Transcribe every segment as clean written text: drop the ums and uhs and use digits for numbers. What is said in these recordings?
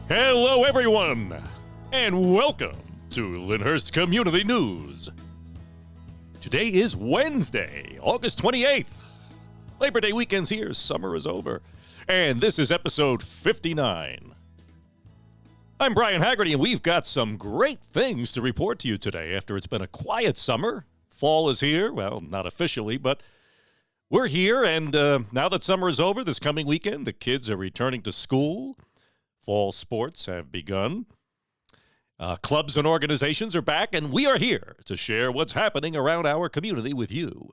Hello, everyone, and welcome to Lyndhurst Community News. Today is Wednesday, August 28th. Labor Day weekend's here, summer is over, and this is episode 59. I'm Brian Haggerty, and we've got some great things to report to you today after it's been a quiet summer. Fall is here, well, not officially, but we're here, and now that summer is over, this coming weekend, the kids are returning to school. Fall sports have begun. Clubs and organizations are back, and we are here to share what's happening around our community with you.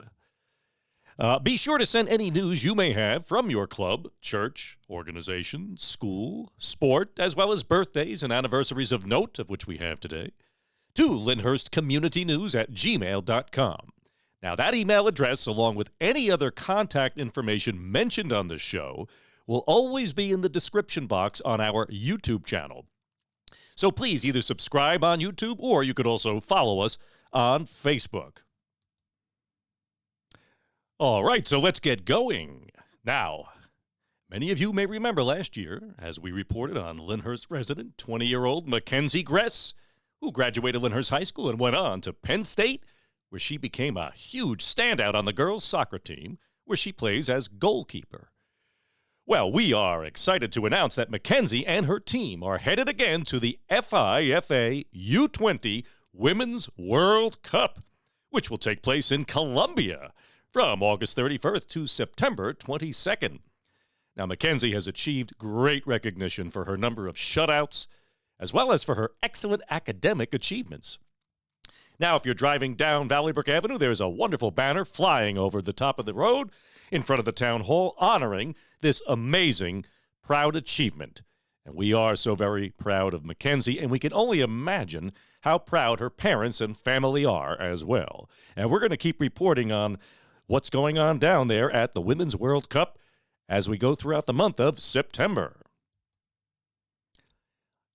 Be sure to send any news you may have from your club, church, organization, school, sport, as well as birthdays and anniversaries of note, of which we have today, to LyndhurstCommunityNews@gmail.com. Now, that email address, along with any other contact information mentioned on the show, will always be in the description box on our YouTube channel. So please either subscribe on YouTube or you could also follow us on Facebook. All right, so let's get going. Now, many of you may remember last year, as we reported on Lyndhurst resident, 20-year-old Mackenzie Gress, who graduated Lyndhurst High School and went on to Penn State, where she became a huge standout on the girls' soccer team, where she plays as goalkeeper. Well, we are excited to announce that Mackenzie and her team are headed again to the FIFA U20 Women's World Cup, which will take place in Colombia from August 31st to September 22nd. Now, Mackenzie has achieved great recognition for her number of shutouts, as well as for her excellent academic achievements. Now, if you're driving down Valley Brook Avenue, there's a wonderful banner flying over the top of the road in front of the town hall honoring this amazing, proud achievement. And we are so very proud of Mackenzie, and we can only imagine how proud her parents and family are as well. And we're going to keep reporting on what's going on down there at the Women's World Cup as we go throughout the month of September.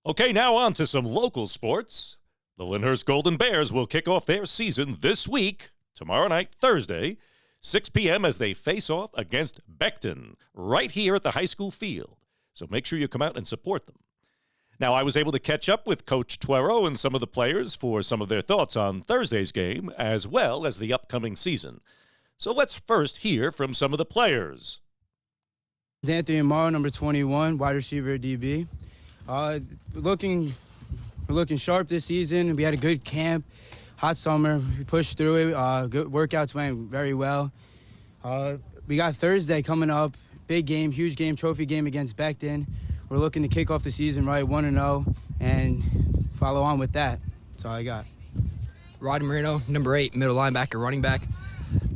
Okay, now on to some local sports. The Lyndhurst Golden Bears will kick off their season this week, tomorrow night, Thursday, 6 p.m. as they face off against Beckton, right here at the high school field. So make sure you come out and support them. Now, I was able to catch up with Coach Tuero and some of the players for some of their thoughts on Thursday's game, as well as the upcoming season. So let's first hear from some of the players. Anthony Amaro, number 21, wide receiver DB. We're looking sharp this season. We had a good camp, hot summer. We pushed through it. Good workouts went very well. We got Thursday coming up. Big game, huge game, trophy game against Beckton. We're looking to kick off the season right, 1-0, and follow on with that. That's all I got. Roddy Marino, number 8, middle linebacker, running back.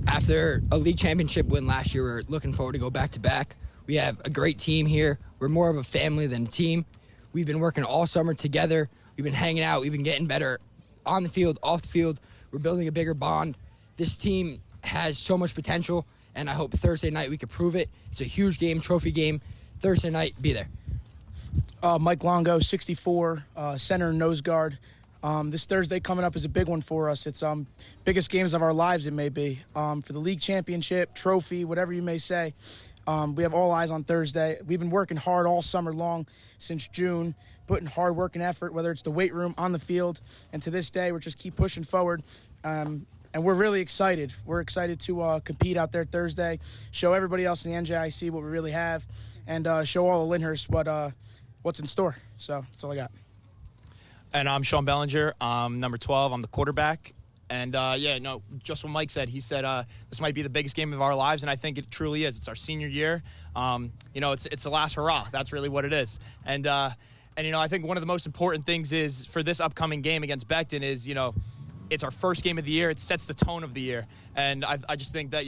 After a league championship win last year, we're looking forward to go back-to-back. We have a great team here. We're more of a family than a team. We've been working all summer together. We've been hanging out. We've been getting better on the field, off the field. We're building a bigger bond. This team has so much potential, and I hope Thursday night we can prove it. It's a huge game, trophy game. Thursday night, be there. Mike Longo, 64, center and nose guard. This Thursday coming up is a big one for us. It's biggest games of our lives, it may be. For the league championship, trophy, whatever you may say. We have all eyes on Thursday. We've been working hard all summer long since June, putting hard work and effort, whether it's the weight room, on the field, and to this day, we're just keep pushing forward. And we're really excited. We're excited to compete out there Thursday, show everybody else in the NJIC what we really have, and show all of Lyndhurst what's in store. So that's all I got. And I'm Sean Bellinger. I'm number 12. I'm the quarterback. And, just what Mike said. He said this might be the biggest game of our lives, and I think it truly is. It's our senior year. It's the last hurrah. That's really what it is. And I think one of the most important things is for this upcoming game against Beckton is, it's our first game of the year. It sets the tone of the year. And I just think that,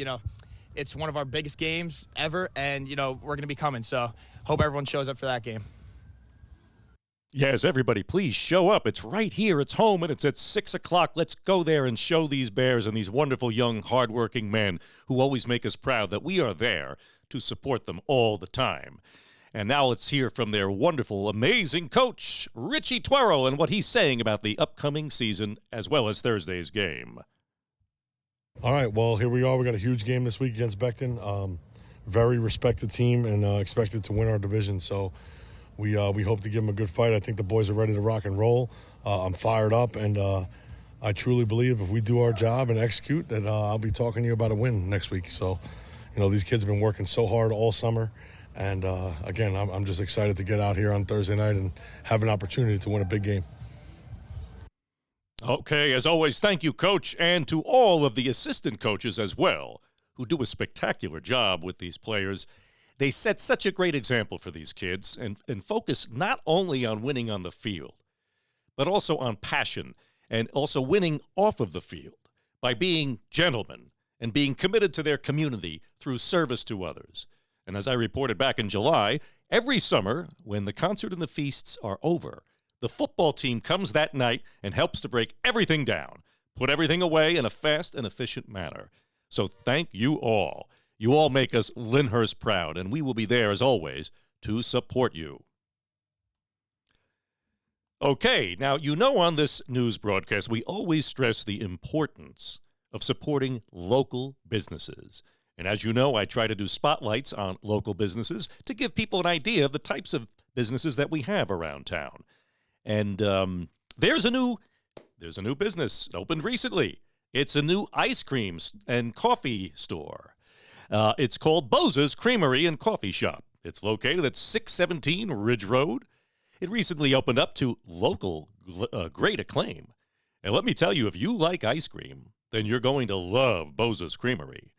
it's one of our biggest games ever, and, we're going to be coming. So hope everyone shows up for that game. Yes, everybody, please show up. It's right here. It's home, and it's at 6 o'clock. Let's go there and show these Bears and these wonderful, young, hardworking men who always make us proud that we are there to support them all the time. And now let's hear from their wonderful, amazing coach, Richie Tuero, and what he's saying about the upcoming season as well as Thursday's game. All right, well, here we are. We got a huge game this week against Beckton. Very respected team and expected to win our division. So We hope to give them a good fight. I think the boys are ready to rock and roll. I'm fired up, and I truly believe if we do our job and execute, that I'll be talking to you about a win next week. So, these kids have been working so hard all summer. And, again, I'm just excited to get out here on Thursday night and have an opportunity to win a big game. Okay, as always, thank you, Coach, and to all of the assistant coaches as well, who do a spectacular job with these players. They set such a great example for these kids and focus not only on winning on the field, but also on passion and also winning off of the field by being gentlemen and being committed to their community through service to others. And as I reported back in July, every summer when the concert and the feasts are over, the football team comes that night and helps to break everything down, put everything away in a fast and efficient manner. So thank you all. You all make us Lyndhurst proud, and we will be there, as always, to support you. Okay, now, on this news broadcast, we always stress the importance of supporting local businesses. And as you know, I try to do spotlights on local businesses to give people an idea of the types of businesses that we have around town. And there's a new business opened recently. It's a new ice cream and coffee store. It's called Boza's Creamery and Coffee Shop. It's located at 617 Ridge Road. It recently opened up to local great acclaim. And let me tell you, if you like ice cream, then you're going to love Boza's Creamery.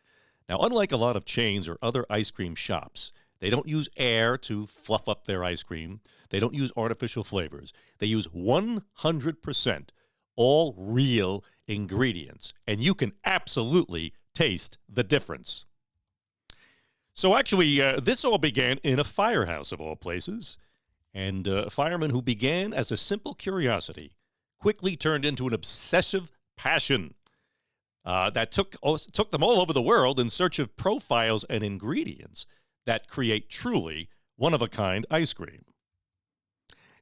Now, unlike a lot of chains or other ice cream shops, they don't use air to fluff up their ice cream. They don't use artificial flavors. They use 100% all real ingredients, and you can absolutely taste the difference. So actually, this all began in a firehouse of all places, and a fireman who began as a simple curiosity quickly turned into an obsessive passion that took them all over the world in search of profiles and ingredients that create truly one-of-a-kind ice cream.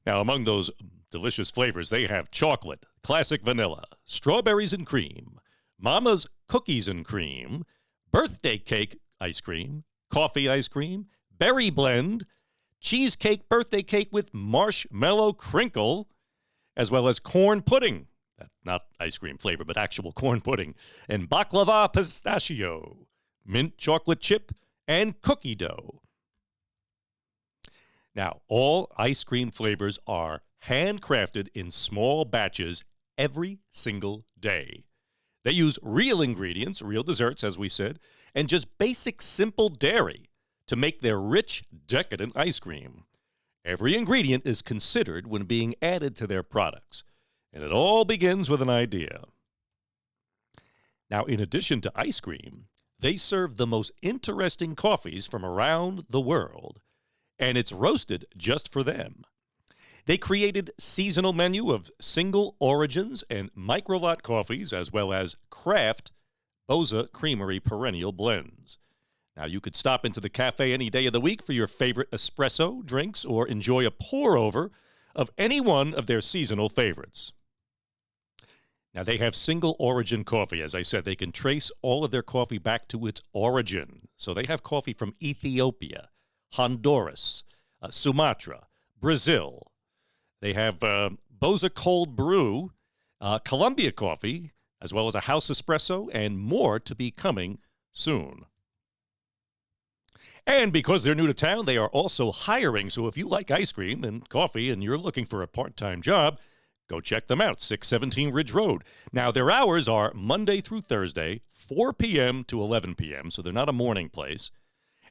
Now, among those delicious flavors, they have chocolate, classic vanilla, strawberries and cream, Mama's cookies and cream, birthday cake ice cream, coffee ice cream, berry blend, cheesecake birthday cake with marshmallow crinkle, as well as corn pudding. Not ice cream flavor, but actual corn pudding. And baklava pistachio, mint chocolate chip, and cookie dough. Now, all ice cream flavors are handcrafted in small batches every single day. They use real ingredients, real desserts, as we said, and just basic simple dairy to make their rich, decadent ice cream. Every ingredient is considered when being added to their products. And it all begins with an idea. Now, in addition to ice cream, they serve the most interesting coffees from around the world, and it's roasted just for them. They created seasonal menu of single origins and micro-lot coffees, as well as craft Boza Creamery perennial blends. Now, you could stop into the cafe any day of the week for your favorite espresso drinks or enjoy a pour-over of any one of their seasonal favorites. Now, they have single origin coffee. As I said, they can trace all of their coffee back to its origin. So they have coffee from Ethiopia, Honduras, Sumatra, Brazil. They have Boza Cold Brew, Colombia coffee, as well as a house espresso, and more to be coming soon. And because they're new to town, they are also hiring. So if you like ice cream and coffee and you're looking for a part-time job, go check them out, 617 Ridge Road. Now, their hours are Monday through Thursday, 4 p.m. to 11 p.m., so they're not a morning place.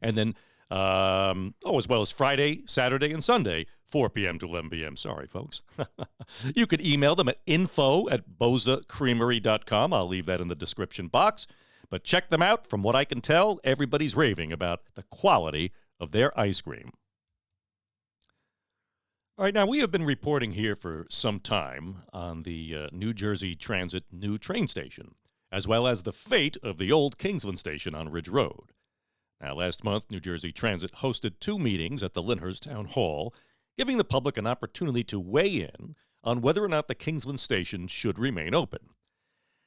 And then, as well as Friday, Saturday, and Sunday, 4 p.m. to 11 p.m. Sorry, folks. You could email them at info@bozacreamery.com. I'll leave that in the description box. But check them out. From what I can tell, everybody's raving about the quality of their ice cream. All right, now we have been reporting here for some time on the New Jersey Transit new train station, as well as the fate of the old Kingsland station on Ridge Road. Now, last month, New Jersey Transit hosted 2 meetings at the Lyndhurst Town Hall, giving the public an opportunity to weigh in on whether or not the Kingsland station should remain open.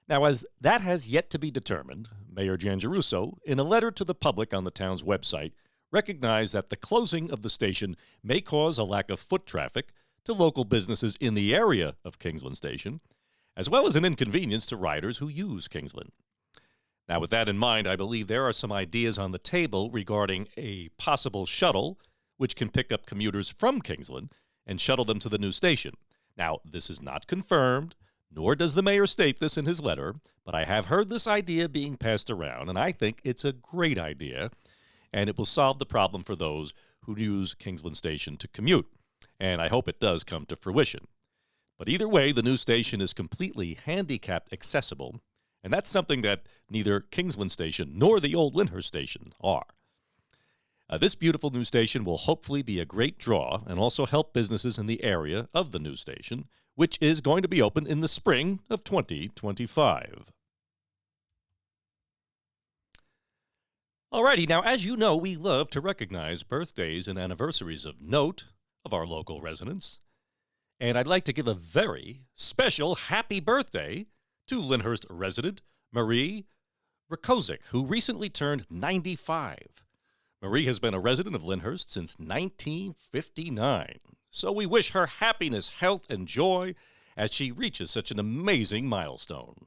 Now, as that has yet to be determined, Mayor Giangiarusso, in a letter to the public on the town's website, recognize that the closing of the station may cause a lack of foot traffic to local businesses in the area of Kingsland Station, as well as an inconvenience to riders who use Kingsland. Now, with that in mind, I believe there are some ideas on the table regarding a possible shuttle which can pick up commuters from Kingsland and shuttle them to the new station. Now, this is not confirmed, nor does the mayor state this in his letter, but I have heard this idea being passed around, and I think it's a great idea, and it will solve the problem for those who use Kingsland Station to commute, and I hope it does come to fruition. But either way, the new station is completely handicapped accessible, and that's something that neither Kingsland Station nor the old Lyndhurst Station are. This beautiful new station will hopefully be a great draw and also help businesses in the area of the new station, which is going to be open in the spring of 2025. Alrighty, now as you know, we love to recognize birthdays and anniversaries of note of our local residents. And I'd like to give a very special happy birthday to Lyndhurst resident Marie Rakozik, who recently turned 95. Marie has been a resident of Lyndhurst since 1959, so we wish her happiness, health, and joy as she reaches such an amazing milestone.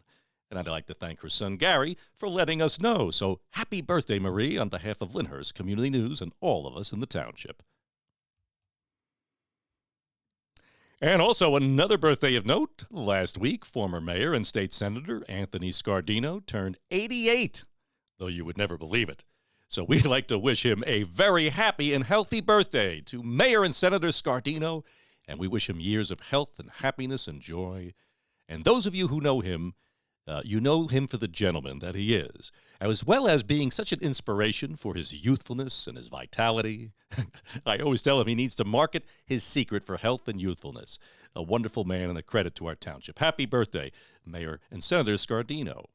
And I'd like to thank her son Gary for letting us know. So happy birthday, Marie, on behalf of Lyndhurst Community News and all of us in the township. And also another birthday of note. Last week, former Mayor and State Senator Anthony Scardino turned 88, though you would never believe it. So we'd like to wish him a very happy and healthy birthday to Mayor and Senator Scardino, and we wish him years of health and happiness and joy. And those of you who know him, you know him for the gentleman that he is, as well as being such an inspiration for his youthfulness and his vitality. I always tell him he needs to market his secret for health and youthfulness. A wonderful man and a credit to our township. Happy birthday, Mayor and Senator Scardino.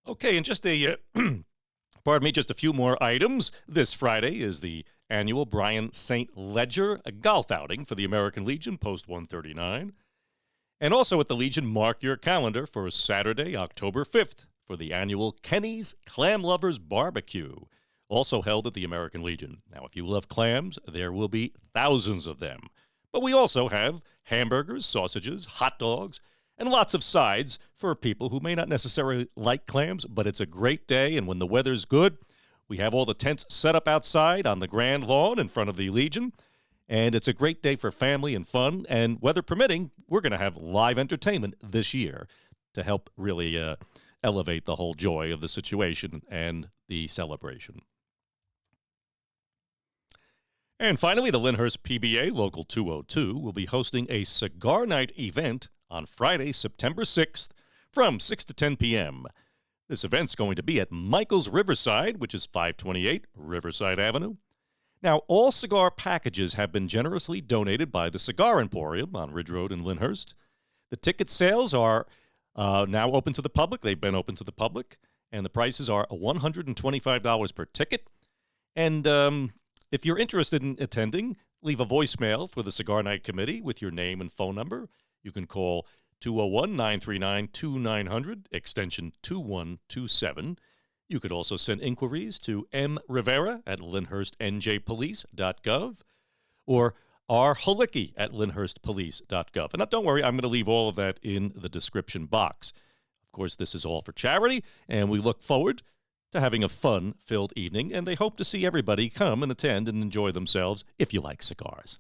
Okay, and just just a few more items. This Friday is the annual Brian St. Ledger golf outing for the American Legion, Post 139. And also at the Legion, mark your calendar for Saturday, October 5th, for the annual Kenny's Clam Lovers Barbecue, also held at the American Legion. Now, if you love clams, there will be thousands of them. But we also have hamburgers, sausages, hot dogs, and lots of sides for people who may not necessarily like clams, but it's a great day, and when the weather's good, we have all the tents set up outside on the grand lawn in front of the Legion, and it's a great day for family and fun, and weather permitting, we're going to have live entertainment this year to help really elevate the whole joy of the situation and the celebration. And finally, the Lyndhurst PBA Local 202 will be hosting a cigar night event on Friday, September 6th from 6 to 10 p.m. This event's going to be at Michael's Riverside, which is 528 Riverside Avenue. Now, all cigar packages have been generously donated by the Cigar Emporium on Ridge Road in Lyndhurst. The ticket sales are now open to the public. They've been open to the public, and the prices are $125 per ticket. And if you're interested in attending, leave a voicemail for the Cigar Night Committee with your name and phone number. You can call 201-939-2900, extension 2127. You could also send inquiries to mrivera@lyndhurstnjpolice.gov or rhalicki@lyndhurstpolice.gov. And don't worry, I'm going to leave all of that in the description box. Of course, this is all for charity, and we look forward to having a fun-filled evening, and they hope to see everybody come and attend and enjoy themselves if you like cigars.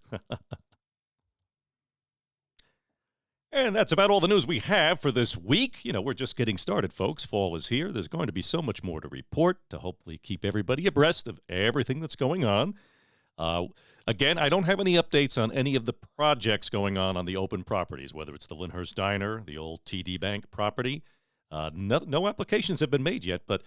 And that's about all the news we have for this week. You know, we're just getting started, folks. Fall is here. There's going to be so much more to report to hopefully keep everybody abreast of everything that's going on. Again, I don't have any updates on any of the projects going on the open properties, whether it's the Lyndhurst Diner, the old TD Bank property. No applications have been made yet, but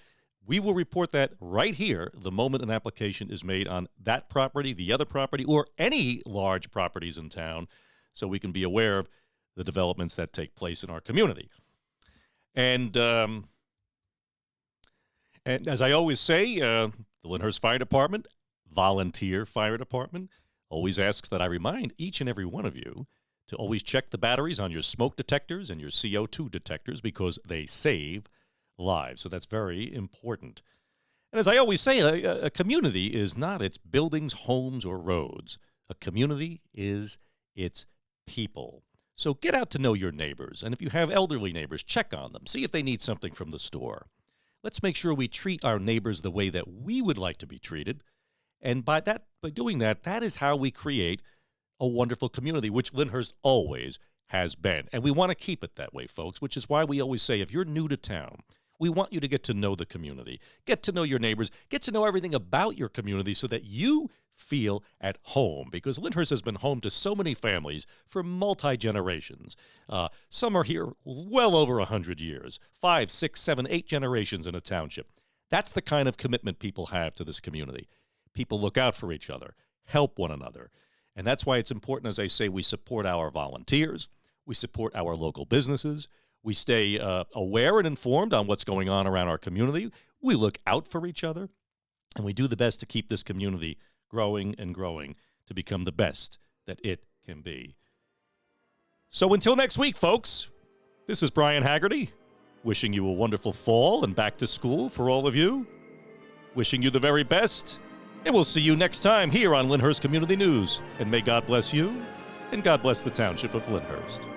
we will report that right here the moment an application is made on that property, the other property, or any large properties in town, so we can be aware of the developments that take place in our community. And as I always say, the Lyndhurst Fire Department, volunteer fire department, always asks that I remind each and every one of you to always check the batteries on your smoke detectors and your CO2 detectors because they save lives. So that's very important. And as I always say, a community is not its buildings, homes, or roads. A community is its people. So get out to know your neighbors, and if you have elderly neighbors, check on them. See if they need something from the store. Let's make sure we treat our neighbors the way that we would like to be treated. And by doing that, that is how we create a wonderful community, which Lyndhurst always has been. And we want to keep it that way, folks, which is why we always say, if you're new to town, we want you to get to know the community, get to know your neighbors, get to know everything about your community so that you feel at home, because Lyndhurst has been home to so many families for multi-generations. Some are here well over 100 years, 5, 6, 7, 8 generations in a township. That's the kind of commitment people have to this community. People look out for each other, help one another. And that's why it's important, as I say, we support our volunteers, we support our local businesses, we stay aware and informed on what's going on around our community, we look out for each other, and we do the best to keep this community growing and growing to become the best that it can be. So until next week, folks, this is Brian Haggerty, wishing you a wonderful fall and back to school for all of you, wishing you the very best, and we'll see you next time here on Lyndhurst Community News. And may God bless you, and God bless the Township of Lyndhurst.